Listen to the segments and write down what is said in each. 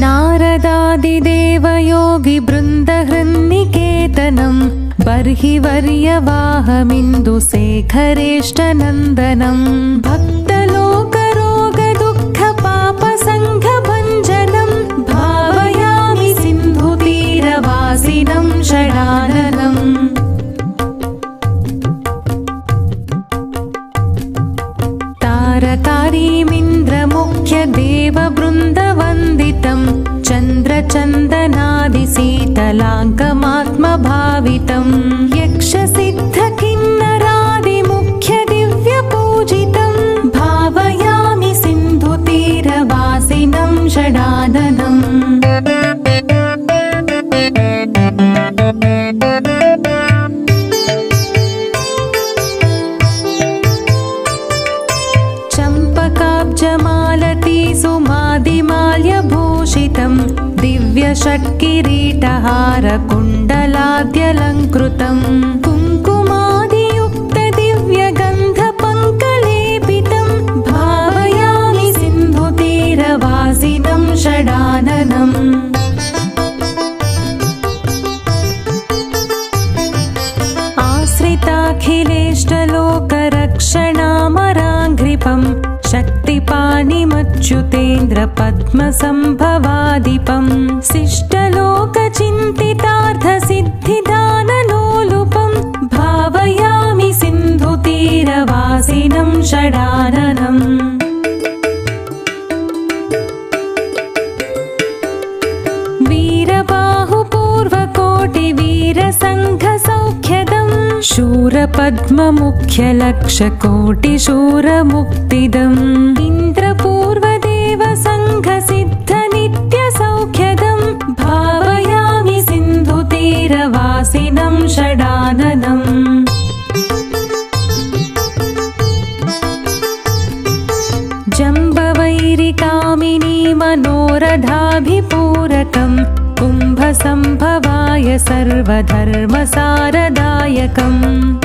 नारदादिदेवयोगिवृन्दहृन्निकेतनं बर्हि वर्यवाहमिन्दुशेखरेष्टनन्दनं भक्तलोकरोगदुःखपापसङ्घभञ्जनं भावयामि सिन्धुतीरवासिनं षडाननम्। तारकारीमिन्द्रमुख्यदेववृन्दवन्दितं चन्द्रचन्दनादिशीतलाङ्कमात्मभावितं यक्षसिद्धकिन्नरादिमुख्यदिव्यपूजितं भावयामि सिन्धुतीरवासिनं षडाननम्। चम्पकाब्जमालतीसुमादिमाल्यभूषितं दिव्यषट्किरीटहारकुण्डलाद्यलङ्कृतं कुङ्कुमादियुक्तदिव्यगन्धपङ्कलेपितं भावयामि सिन्धुतीरवासिनं षडाननम्। आश्रिताखिलेष्टलोकरक्षणामराङ्घ्रिपं शक्तिपाणिमच्युतेन्द्रपद्मसम्भवादिपं शिष्टलोकचिन्तितार्थसिद्धिदानलोलुपं भावयामि सिन्धुतीरवासिनं षडाननम्। वीरबाहुपूर्वकोटिवीरसङ्घसौख्यदं शूरपद्ममुख्यलक्षकोटिशूरमुक्तिदम् इन्द्रपूर्वदेवसङ्घसिद्धनित्यसौख्यदं भावयामि सिन्धुतीरवासिनं षडाननम्। जम्बवैरिकामिनी मनोरथाभिपूरकं कुम्भसम्भवाय सर्वधर्मसारदायकं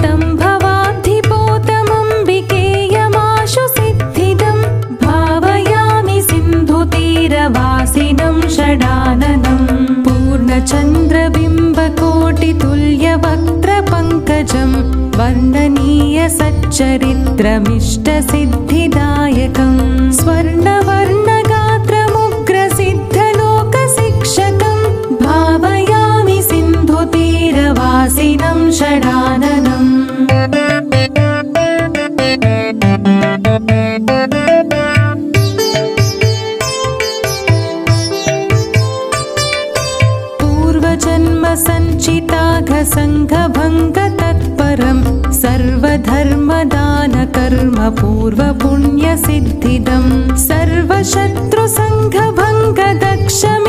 तं भवाब्धिपोतमम्बिकेयमाशु सिद्धिदं भावयामि सिन्धुतीरवासिनं षडाननम्। पूर्णचन्द्रबिम्बकोटितुल्यवक्त्रपङ्कजं वर्णनीयसच्चरित्रमिष्टसिद्धिदायकं स्वर्णवर्णगात्रमुग्रसिद्धलोकशिक्षकं भावयामि सिन्धुतीरवासिनं षडाननम्। पूर्वजन्मसञ्चिताघसङ्घभङ्गतत्परं सर्वधर्मदानकर्मपूर्वपुण्यसिद्धिदं सर्वशत्रुसङ्घभङ्गदक्षमित्रं